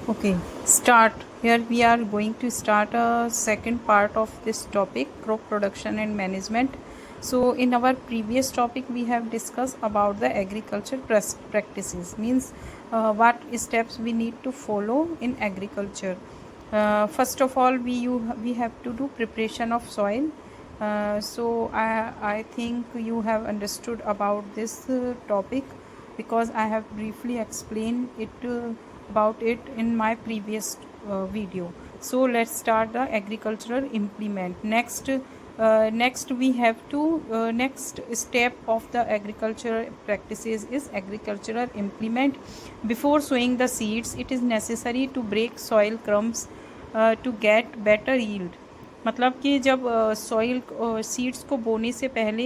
Okay, start. Here we are going to start a second part of this topic, crop production and management. So in our previous topic we have discussed about the agriculture practices, means what steps we need to follow in agriculture. First of all, we have to do preparation of soil. So I think you have understood about this topic because I have briefly explained it about it in my previous video. So let's start the agricultural implement. Next we have to next step of the agricultural practices is agricultural implement. Before sowing the seeds, it is necessary to break soil crumbs to get better yield. मतलब कि जब soil seeds को बोने से पहले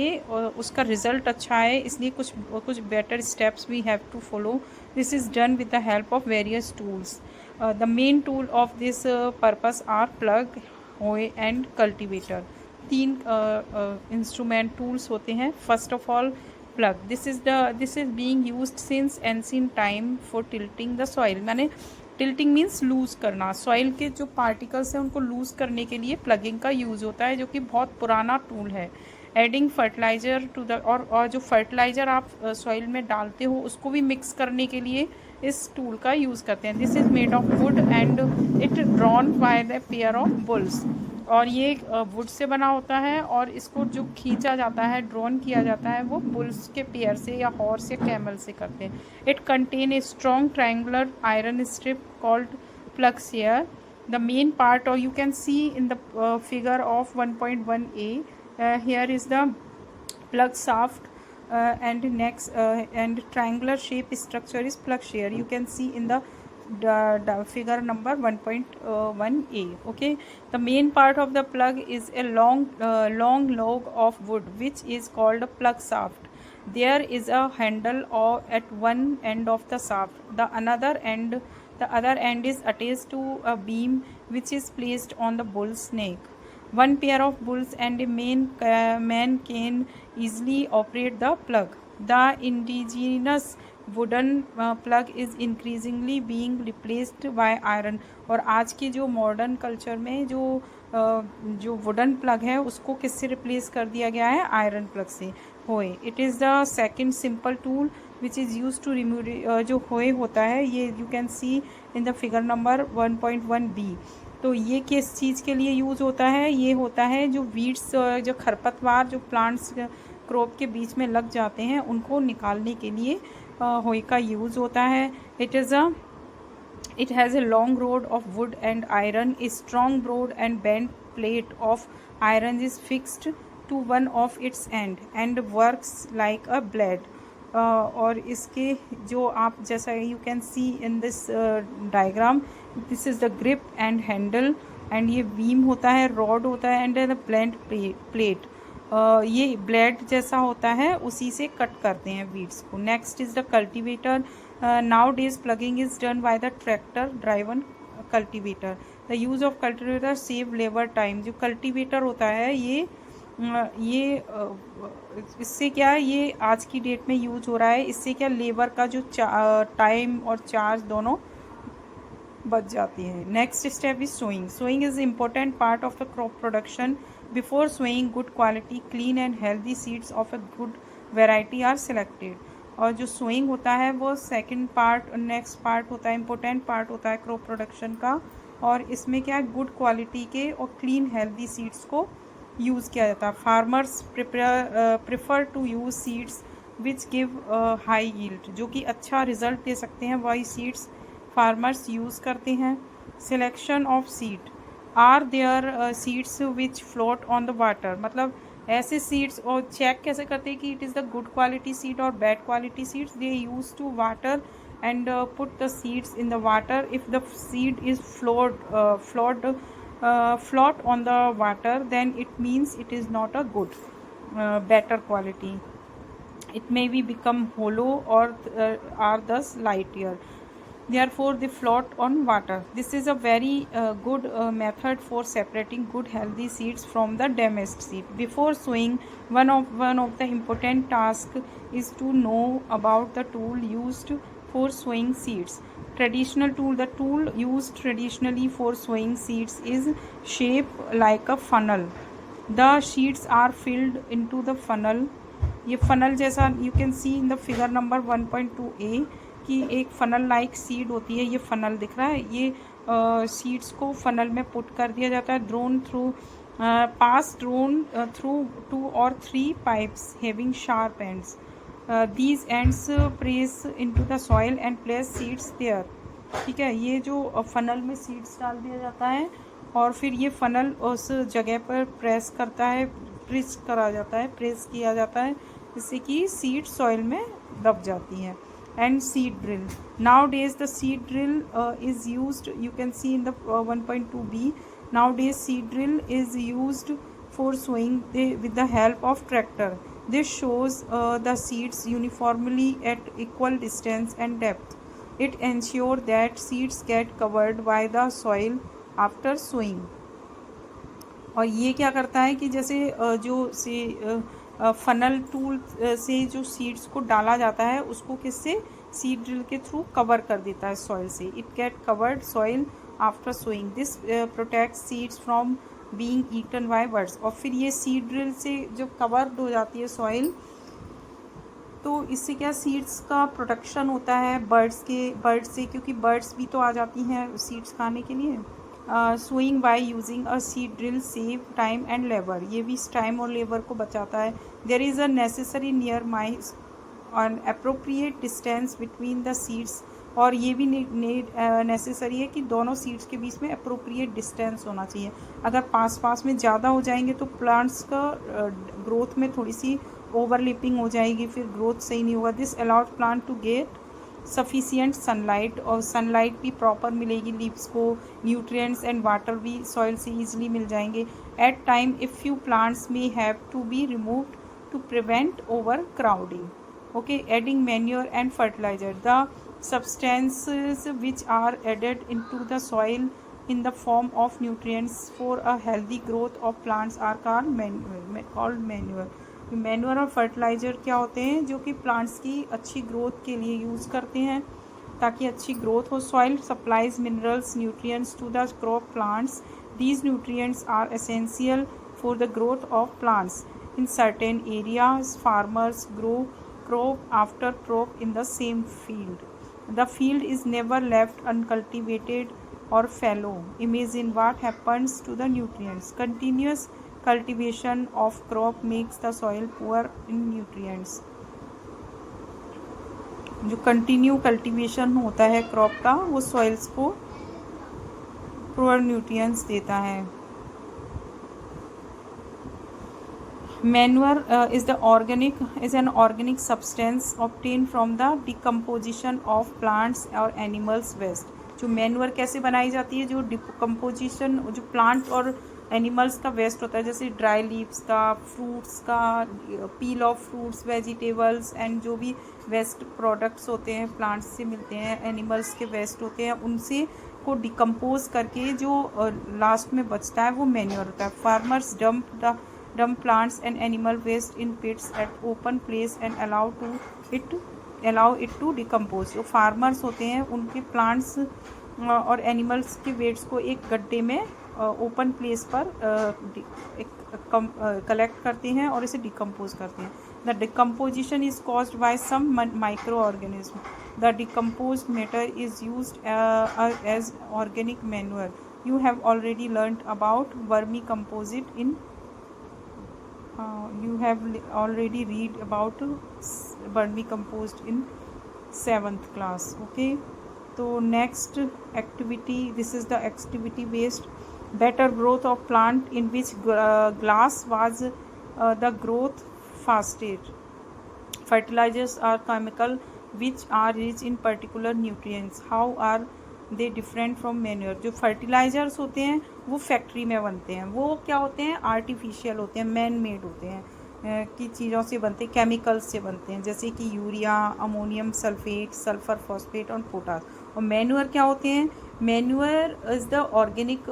उसका result अच्छा है, इसलिए कुछ कुछ better steps we have to follow. This is done with the help of various tools. The main tool of this purpose are plough, hoe and cultivator. तीन इंस्ट्रूमेंट टूल्स होते हैं. First of all plough. This is being used since ancient time for tilting the soil. मैंने tilting means loose करना. Soil के जो particles हैं उनको loose करने के लिए प्लगिंग का यूज़ होता है, जो कि बहुत पुराना टूल है. एडिंग फर्टिलाइज़र टू द और जो फर्टिलाइज़र आप सॉइल में डालते हो उसको भी मिक्स करने के लिए इस टूल का यूज़ करते हैं. This is made of would and it drawn by the pair of bulls. और ये वुड से बना होता है और इसको जो खींचा जाता है, ड्रोन किया जाता है, वो बुल्स के पेयर से या हॉर्स या कैमल से करते हैं. It contain a strong triangular iron strip called ploughshare. The main part, और you can see in the figure of 1.1a, here is the plug shaft and next and triangular shape structure is plug shear. You can see in the figure number 1.1a. okay, the main part of the plug is a long log of wood which is called a plug shaft. There is a handle at one end of the shaft. The other end is attached to a beam which is placed on the bull's neck. One pair of bulls and a man can easily operate the plug. The indigenous wooden plug is increasingly being replaced by iron. और आज की जो modern culture में जो wooden plug है उसको किससे replace कर दिया गया है? आयरन प्लग से. होए. It is the second simple tool which is use to remove. जो होए होता है ये you can see in the figure number 1.1b. तो ये किस चीज़ के लिए यूज़ होता है? ये होता है जो वीड्स, जो खरपतवार जो प्लांट्स क्रॉप के बीच में लग जाते हैं उनको निकालने के लिए होई का यूज़ होता है. It has a long rod of wood and iron. A strong broad and bent plate of iron is fixed to one of its end and works like a blade. और इसके जो आप जैसा you can see in this diagram, this is the grip and handle. And ये beam होता है, rod होता है एंड द ब्लेंड प्लेट. ये ब्लेड जैसा होता है, उसी से कट करते हैं वीड्स को. Next is the cultivator. Now days plugging is done by the tractor driven cultivator. The use of cultivator save labour time. जो कल्टिवेटर होता है ये इससे क्या है, ये आज की डेट में यूज हो रहा है. इससे क्या लेबर का जो टाइम और चार्ज दोनों बच जाती है. Next step is sowing. Sowing is important part of the crop production. Before sowing good quality clean and healthy seeds of a good variety are selected. और जो सोइंग होता है वो सेकंड पार्ट, नेक्स्ट पार्ट होता है, important part होता है crop production का. और इसमें क्या है, गुड क्वालिटी के और क्लीन हेल्दी सीड्स को यूज़ किया जाता है. Farmers prefer to use seeds which give high yield. जो कि अच्छा रिजल्ट दे सकते हैं वही सीड्स फार्मर्स यूज़ करते हैं. Selection of seed. Are there seeds which float on the water. मतलब ऐसे सीड्स, और चेक कैसे करते हैं कि it is the good quality seed और bad quality seeds. They use to water and put the seeds in the water. If the seed is float on the water, then it means it is not a good better quality. It may be become hollow or are thus lighter. Therefore they float on water. This is a very good method for separating good healthy seeds from the damaged seed. Before sowing, one of the important tasks is to know about the tool used for sowing seeds. Traditional tool, the tool used traditionally for sowing seeds is shaped like a funnel. The seeds are filled into the funnel. ये funnel जैसा you can see in the figure number 1.2a कि एक funnel like seed होती है. ये funnel दिख रहा है. ये seeds को funnel में put कर दिया जाता है. Drawn through through 2 or 3 pipes having sharp ends. These ends press into the soil and place seeds there. ठीक है, ये जो फनल में सीड्स डाल दिया जाता है और फिर ये फनल उस जगह पर प्रेस करता है, प्रेस करा जाता है, प्रेस किया जाता है जिससे कि सीड सॉइल में दब जाती हैं. And seed drill. Nowadays the seed drill is used. You can see in the 1.2b. Nowadays seed drill is used for sowing with the help of tractor. This shows the seeds uniformly at equal distance and depth. It ensures that seeds get covered by the soil after sowing. और ये क्या करता है कि जैसे जो से funnel tool से जो सीड्स को डाला जाता है उसको किससे, सीड ड्रिल के थ्रू कवर कर देता है सॉइल से. It get covered soil after sowing. This protect seeds from being eaten by birds. और फिर ये सीड ड्रिल से जब कवर्ड हो जाती है सॉइल तो इससे क्या सीड्स का प्रोटेक्शन होता है बर्ड से, क्योंकि बर्ड्स भी तो आ जाती हैं सीड्स खाने के लिए. Sowing by using a seed drill save time and labour. ये भी टाइम और लेबर को बचाता है. There is a necessary near mice on appropriate distance between the seeds. और ये भी नेसेसरी है कि दोनों सीड्स के बीच में अप्रोप्रिएट डिस्टेंस होना चाहिए. अगर पास में ज़्यादा हो जाएंगे तो प्लांट्स का ग्रोथ में थोड़ी सी ओवरलिपिंग हो जाएगी, फिर ग्रोथ सही नहीं होगा. This allowed plant to get sufficient sunlight. और सनलाइट भी प्रॉपर मिलेगी लीव्स को. न्यूट्रिएंट्स एंड वाटर भी सॉइल से ईजिली मिल जाएंगे. At time a few plants may have to be removed to prevent overcrowding. Okay, adding manure and fertiliser. The substances which are added into the soil in the form of nutrients for a healthy growth of plants are called manure. Manure और fertiliser क्या होते हैं जो कि plants की अच्छी growth के लिए यूज़ करते हैं ताकि अच्छी ग्रोथ हो. Soil supplies minerals nutrients to the crop plants. These nutrients are essential for the growth of plants. In certain areas farmers grow crop after crop in the same field. The field is never left uncultivated or fallow. Imagine what happens to the nutrients. Continuous cultivation of crop makes the soil poor in nutrients. जो continue cultivation होता है crop का वो soils को poor nutrients देता है. Manure is an organic substance obtained from the decomposition of plants or animals waste. जो manure कैसे बनाई जाती है, जो डिकम्पोजिशन जो प्लांट और एनिमल्स का वेस्ट होता है जैसे ड्राई लीव्स का, फ्रूट्स का, पील ऑफ फ्रूट्स, वेजिटेबल्स एंड जो भी वेस्ट प्रोडक्ट्स होते हैं प्लांट्स से मिलते हैं, एनिमल्स के वेस्ट होते हैं, उनसे को डिकम्पोज करके जो लास्ट में बचता है वो मैन्योर होता है. Farmers dump plants and animal waste in pits at open place and allow it to decompose. जो फार्मर्स होते हैं उनके प्लांट्स और एनिमल्स के वेट्स को एक गड्ढे में ओपन प्लेस पर कलेक्ट करते हैं और इसे डिकम्पोज करते हैं. The decomposition is caused by some microorganism. The decomposed matter is used as organic manure. You have already learned about vermi composite in you have already read about vermicompost in 7th class. Okay, so next activity, this is the activity based better growth of plant in which glass was the growth fastest. Fertilizers are chemical which are rich in particular nutrients. How are they different from manure. जो fertilisers होते हैं वो factory में बनते हैं, वो क्या होते हैं, आर्टिफिशियल होते हैं, मैन मेड होते हैं की चीज़ों से बनते हैं, केमिकल्स से बनते हैं जैसे कि urea, ammonium sulphate, sulphur phosphate और पोटास. और मैन्योर क्या होते हैं, manure is the organic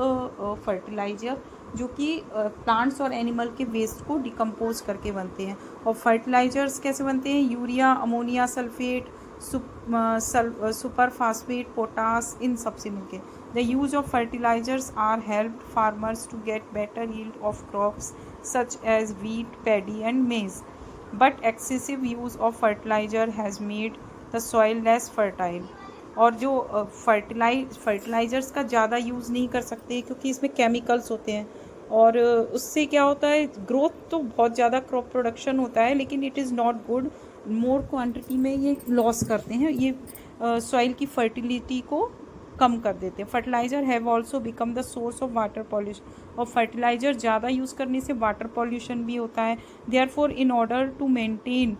fertiliser जो कि प्लांट्स और एनिमल के वेस्ट को डिकम्पोज करके बनते हैं. और फर्टिलाइज़र्स कैसे बनते हैं, urea, ammonia sulphate, super phosphate, potash, इन सब से मिलके। The use of fertilisers are help farmers to get better yield of crops such as wheat, paddy and maize. But excessive use of fertilizer has made the soil less fertile. और जो fertilisers का ज़्यादा use नहीं कर सकते क्योंकि इसमें chemicals होते हैं, और उससे क्या होता है, ग्रोथ तो बहुत ज़्यादा क्रॉप प्रोडक्शन होता है लेकिन it is not good. More quantity में ये लॉस करते हैं, ये सॉइल की फर्टिलिटी को कम कर देते हैं। Fertiliser have also become the source of water pollution, और फर्टिलाइज़र ज़्यादा यूज़ करने से वाटर पॉल्यूशन भी होता है। Therefore in order to maintain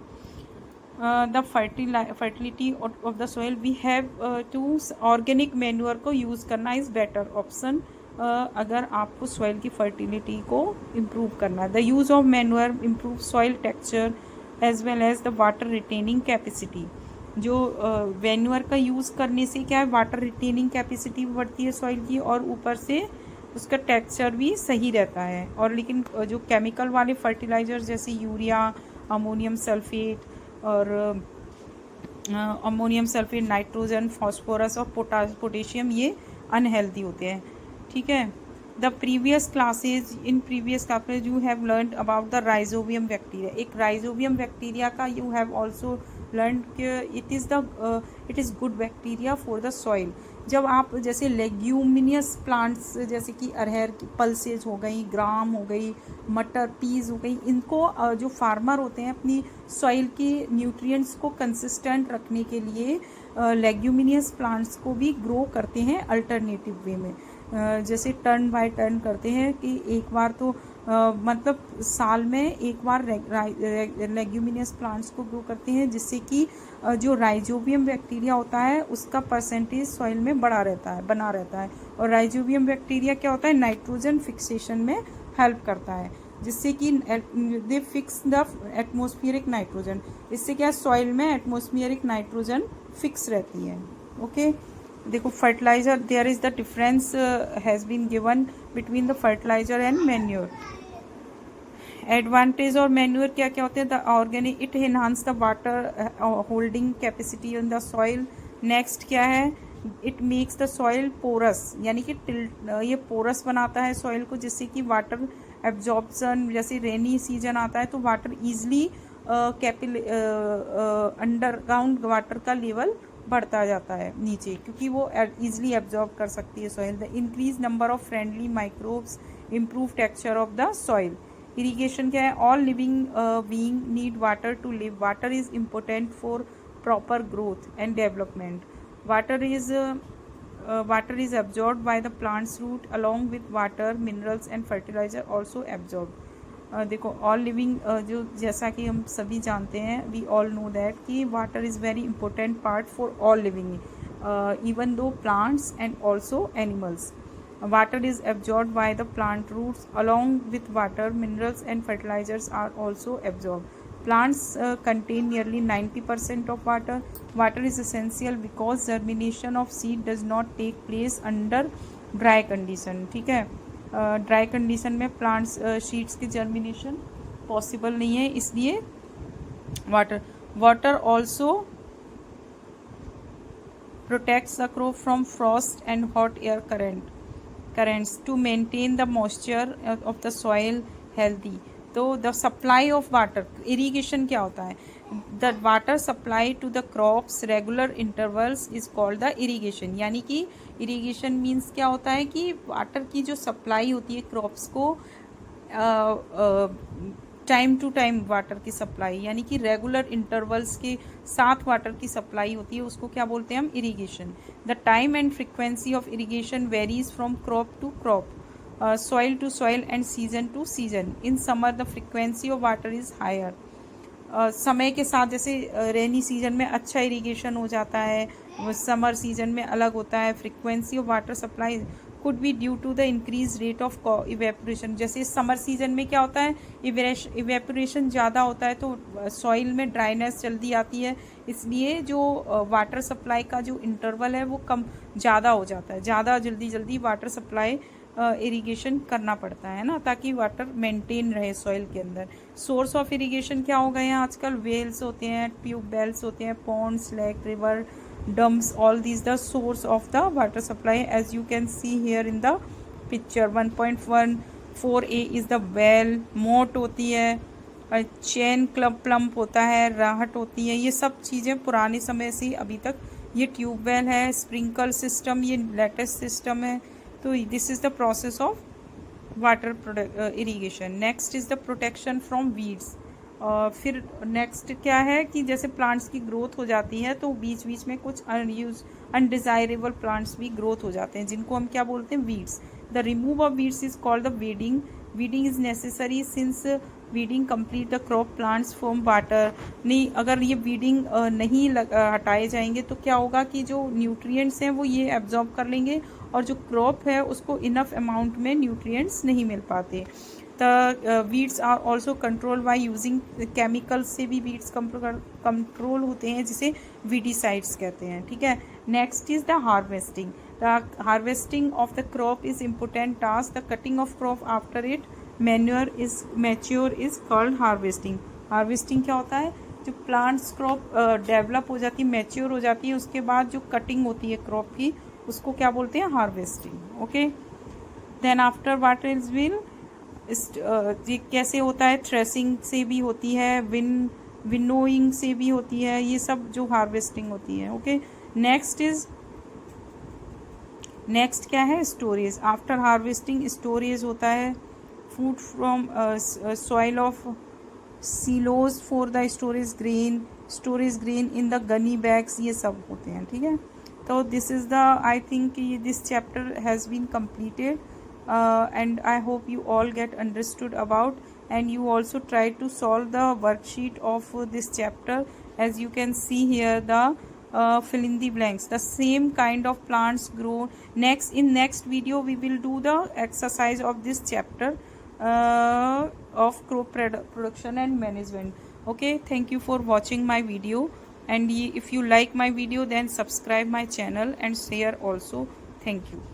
the fertility of the soil we have to organic manure को यूज़ करना इज़ बेटर ऑप्शन। अगर आपको सॉइल की फर्टिलिटी को इम्प्रूव करना है। The use of manure improve soil texture as well as the water retaining capacity. जो manure का यूज़ करने से क्या है, वाटर रिटेनिंग कैपेसिटी बढ़ती है सॉइल की, और ऊपर से उसका टेक्सचर भी सही रहता है। और लेकिन जो केमिकल वाले फर्टिलाइजर जैसे यूरिया, अमोनियम सल्फेट और अमोनियम सल्फेट, नाइट्रोजन, फॉस्फोरस और पोटेशियम, ये अनहेल्दी होते हैं। ठीक है। The previous classes, in previous classes you have learn about the rhizobium bacteria. एक राइजोबियम बैक्टीरिया का यू हैव ऑल्सो लर्न कि it is good bacteria for the soil. जब आप जैसे लेग्यूमिनियस प्लांट्स जैसे कि अरहर की पल्सेज हो गई, ग्राम हो गई, मटर, पीज हो गई, इनको जो फार्मर होते हैं अपनी सॉइल के न्यूट्रिएंट्स को कंसिस्टेंट रखने के लिए लेग्यूमिनियस प्लांट्स को भी ग्रो करते हैं अल्टरनेटिव वे में। जैसे टर्न बाय टर्न करते हैं कि एक बार तो मतलब साल में एक बार लेग्यूमिनियस प्लांट्स को ग्रो करते हैं, जिससे कि जो राइजोबियम बैक्टीरिया होता है उसका परसेंटेज सॉइल में बना रहता है। और राइजोबियम बैक्टीरिया क्या होता है, नाइट्रोजन फिक्सेशन में हेल्प करता है, जिससे कि दे फिक्स द एटमॉस्फेरिक नाइट्रोजन। इससे क्या सॉइल में एटमॉस्फेरिक नाइट्रोजन फिक्स रहती है। ओके। देखो fertiliser, there is the difference has been given between the fertiliser and manure. Advantage और मैन्योर क्या क्या होते हैं, the organic, it enhance the water holding capacity in the soil. Next क्या है, it makes the soil porous, यानी कि ये पोरस बनाता है सॉइल को, जिससे कि वाटर एब्जॉर्प्शन, जैसे रेनी सीजन आता है तो वाटर ईजिली अंडरग्राउंड वाटर का लेवल बढ़ता जाता है नीचे, क्योंकि वो इजीली एब्जॉर्ब कर सकती है soil. The increase number of friendly microbes, improve texture of the soil. Irrigation क्या है, all living being need water to live. Water is important for proper growth and development. Water is absorb by the plants root along with water, minerals and fertiliser also absorb. देखो all living, जो जैसा कि हम सभी जानते हैं, we all know that कि water is very important part for all living, even though plants and also animals. Water is absorb by the plant roots along with water, minerals and fertilisers are also absorb. Plants contain nearly 90% of water. Water is essential because germination of seed does not take place under dry condition. ठीक है। Dry condition में plants शीड्स की germination possible नहीं है, इसलिए water also protects the crop from Frost and hot air currents to maintain the moisture of the soil healthy. तो the supply of water, irrigation क्या होता है, the water supply to the crops regular intervals is called the irrigation. यानी कि irrigation means क्या होता है कि वाटर की जो सप्लाई होती है क्रॉप्स को, टाइम टू टाइम वाटर की सप्लाई, यानी कि रेगुलर इंटरवल्स के साथ वाटर की सप्लाई होती है, उसको क्या बोलते हैं हम, irrigation. The time and frequency of irrigation varies from crop to crop, soil to soil and season to season. In summer the frequency of water is higher. समय के साथ जैसे रेनी सीजन में अच्छा इरीगेशन हो जाता है, समर सीजन में अलग होता है। Frequency of water supply could be due to the increase rate of evaporation. जैसे समर सीजन में क्या होता है, इवेपोरेशन ज़्यादा होता है तो सॉइल में ड्राइनेस जल्दी आती है, इसलिए जो वाटर सप्लाई का जो इंटरवल है वो ज़्यादा हो जाता है, ज़्यादा जल्दी वाटर सप्लाई इरिगेशन करना पड़ता है ना, ताकि वाटर मेंटेन रहे सॉइल के अंदर। सोर्स ऑफ इरिगेशन क्या हो गए हैं आजकल? वेल्स होते हैं, ट्यूबवेल्स होते हैं, ponds, lake, river, dams, all these the source of the water supply as you can see here in the picture. 1.14a is the well, मोट होती है, चेन क्लब प्लम्प होता है, राहट होती है। ये सब चीज़ें पुराने समय से अभी तक, ये ट्यूबवेल है, स्प्रिंकल सिस्टम, ये लेटेस्ट सिस्टम है। तो this is the process of water irrigation. Next is the protection from weeds. फिर नेक्स्ट क्या है कि जैसे प्लांट्स की ग्रोथ हो जाती है तो बीच बीच में कुछ अनडिज़ायरेबल प्लांट्स भी ग्रोथ हो जाते हैं, जिनको हम क्या बोलते हैं? Weeds. The remove of weeds is called the weeding. Weeding is necessary since weeding complete the crop plants from water. नहीं, अगर ये वीडिंग नहीं हटाए जाएंगे तो क्या होगा कि जो न्यूट्रिएंट्स हैं वो ये एब्जॉर्ब कर लेंगे, और जो क्रॉप है उसको इनफ अमाउंट में न्यूट्रिएंट्स नहीं मिल पाते। The weeds are also control by using chemicals से भी वीड्स कंट्रोल होते हैं, जिसे वीडीसाइड्स कहते हैं। ठीक है। Next is the harvesting. The harvesting of the crop is important task. The cutting of crop after it mature is called harvesting. Harvesting क्या होता है? जो प्लांट्स क्रॉप डेवलप हो जाती है, मैच्योर हो जाती है, उसके बाद जो कटिंग होती है क्रॉप की, उसको क्या बोलते हैं? Harvesting. Okay. Then after water is will, ये कैसे होता है? थ्रेसिंग से भी होती है, विनोइंग से भी होती है, ये सब जो हार्वेस्टिंग होती है। ओके। नेक्स्ट क्या है? स्टोरेज। आफ्टर हार्वेस्टिंग स्टोरेज होता है। Food from soil of silos for the storage grain in the gunny bags, ये सब होते हैं। ठीक है। तो this is the, I think this chapter has been completed, and I hope you all get understood about, and you also try to solve the worksheet of this chapter. As you can see here, the fill in the blanks, the same kind of plants grow. In next video we will do the exercise of this chapter of crop production and management. Okay, thank you for watching my video, and if you like my video then subscribe my channel and share also. Thank you.